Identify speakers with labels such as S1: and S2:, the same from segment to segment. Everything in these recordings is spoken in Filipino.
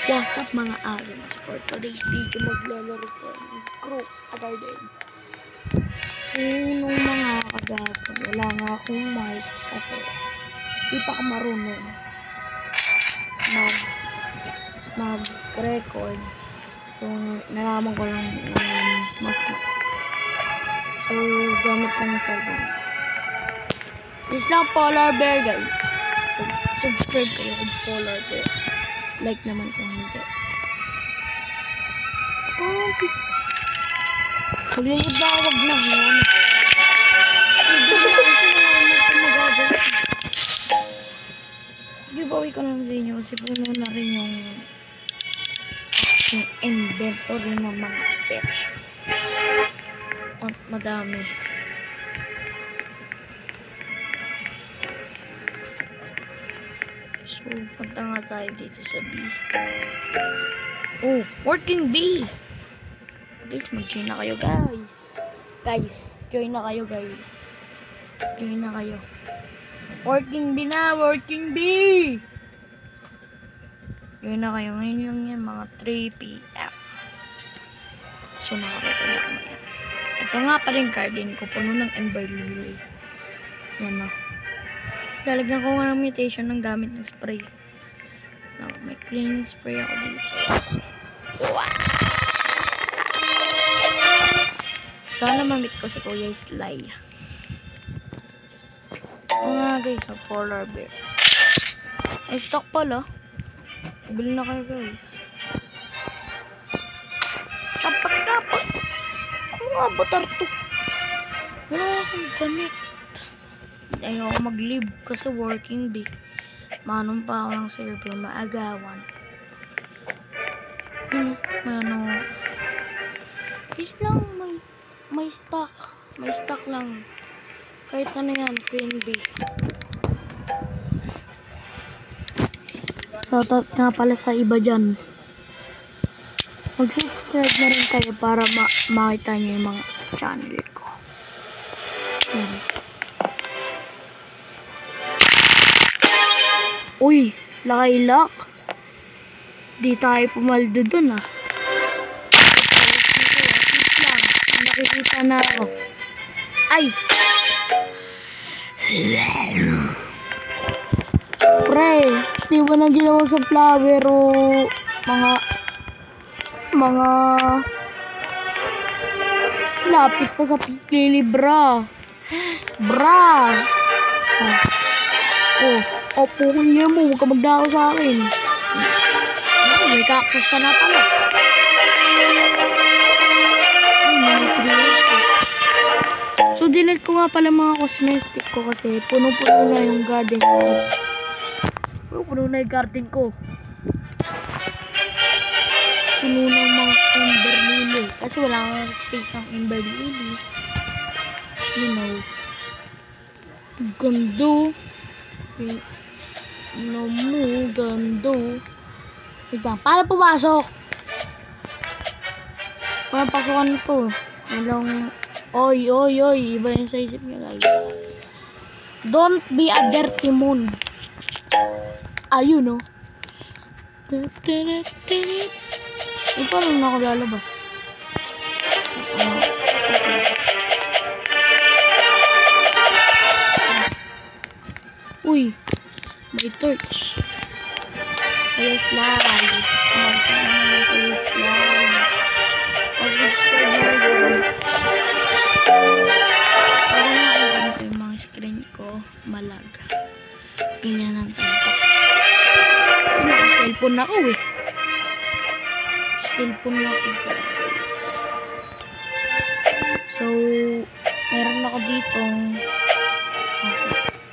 S1: What's up mga asim? For today's video, maglalaro tayo ng Crow Garden. So, nung mga kagapon, wala nga akong mic kasi di pa ako marunong mag-record. So, nalaman ko lang mag-mic. So, gamit lang yung cellphone. This lang Polar Bear, guys. So, subscribe kayo kung Polar Bear. Like naman kung hindi. Maglilid na ako, wag na. Giveaway ko lang sa inyo kasi puno na rin yung inventory ng mga pets. At madami. So, punta nga tayo dito sa B. Oh, working B! Guys, mag-join na kayo, guys. Join na kayo, guys. Join na kayo. Working B na! Working B! Join na kayo. Ngayon lang yan, mga 3 PM. So, nakarecord ako na yan. Ito nga pa rin garden ko. Puno ng Ember Lily. Yan o. Lalagyan ko nga ng mutation ng gamit ng spray. Now, may cleaning spray ako dito. Wow! Sana mamit ko si Kuya Sly. Ito nga guys, ang Polar Bear. Ay, stock pala. Bili na kayo guys. Kapat-kapat. Ano nga ba tarto? Wala akong gamit. Ayoko mag-live kasi working day. Manong pa ako ng server, maagawan. Please lang, may stock. May stock lang. Kahit ano yan, Queen Bee. Shoutout nga pala sa iba dyan. Mag-subscribe na rin kayo para makita nyo yung mga channel ko. Uy, lakailak. Di tayo pumaldo dun ah. Please lang. Nakikita na ako. Ay! Pre, di ba na ginawa sa flower o mga lapit pa sa piklili, bra. Opo, kuya mo, huwag ka magdao sa akin. May cactus ka na pala. So, dinit ko nga pala mga cosmetic ko kasi puno-puno na yung garden ko. Puno na yung garden ko. Puno na yung mga Ember Lily. Kasi wala akong space ng Ember Lily. You know. Gando. Gando. Wait lang, paano pumasok? Paano pasukan ito? Walang, oy, iba yun sa isip niya guys. Don't be a dirty moon. Ayun no. Paano na ako lalabas? Uy, may torch. Kuya Sly. Kuya Sly. Subscribe na guys. Para na ako ganito yung mga screen ko. Malag. Ganyan lang talaga. So, naka-cellphone na ako eh. Cellphone na ako guys. So, meron ako ditong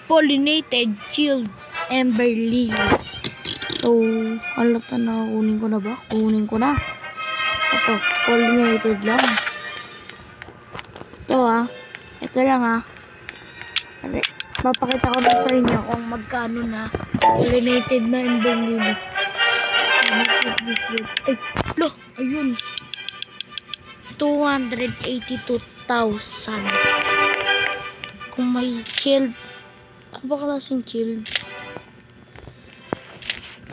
S1: pollinated chilled Ember Lily. So, halata na, kunin ko na ba? Kunin ko na. Ito, pollinated lang. Ito ito lang papakita ko na sa inyo kung magkano na pollinated na Ember Lily. Ay, lo, ayun. 282,000. Kung may chilled, ano ba klaseng chilled?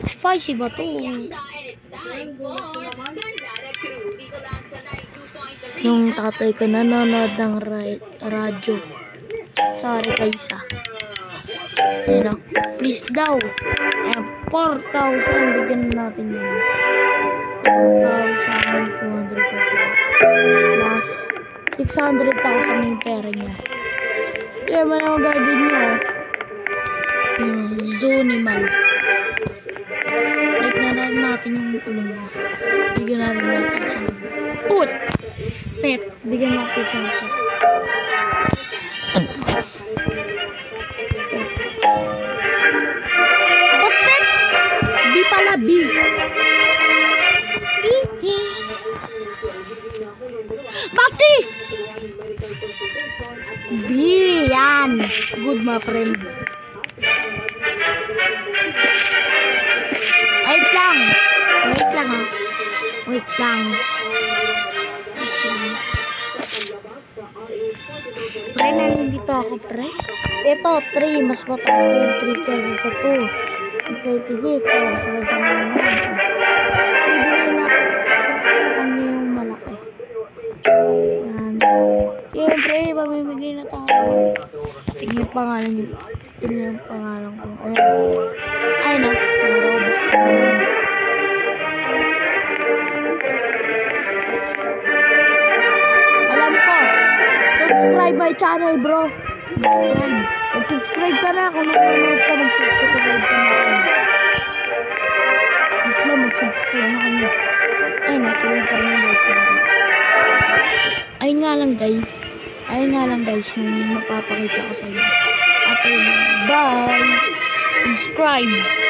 S1: Spicy ba to? Yung tatay ko nanonood ng radyo. Sorry, Kaisa. Ayun o. Please daw. 4,000. Bigyan natin yun. 4,200. Plus 600,000 yung pera niya. Kaya man ang garden niya. Yung Zonimal. Like na natin yung tulong niya. Bigyan natin siya. Put! Pet. Bigyan natin siya. Pet! B pala, B. Bakti! B, yan. Good, my friend. Wait lang. Wait lang, ha. Wait lang. Pre, nandito ako, pre. Ito, 3. Mas mataas ko yung 3 kaysa sa 2. 26. So, sa mga ibigay na sa kanya yung malaki. Yan. Siyempre, mamimigay na tayo. Tingnan yung pangalan nyo. Tingnan yung pangalan ko. Ay na. Robux. Alam ko. Subscribe my channel, bro. Subscribe. Mag-subscribe ka na. Kung nanonood ka, mag-subscribe ka na. Mas lang, mag-subscribe na kayo. Ay, natuloy pa rin yung like ko. Ayun nga lang, guys. Ayun nga lang, guys, yung mapapakita ko sa inyo. At bye! Subscribe!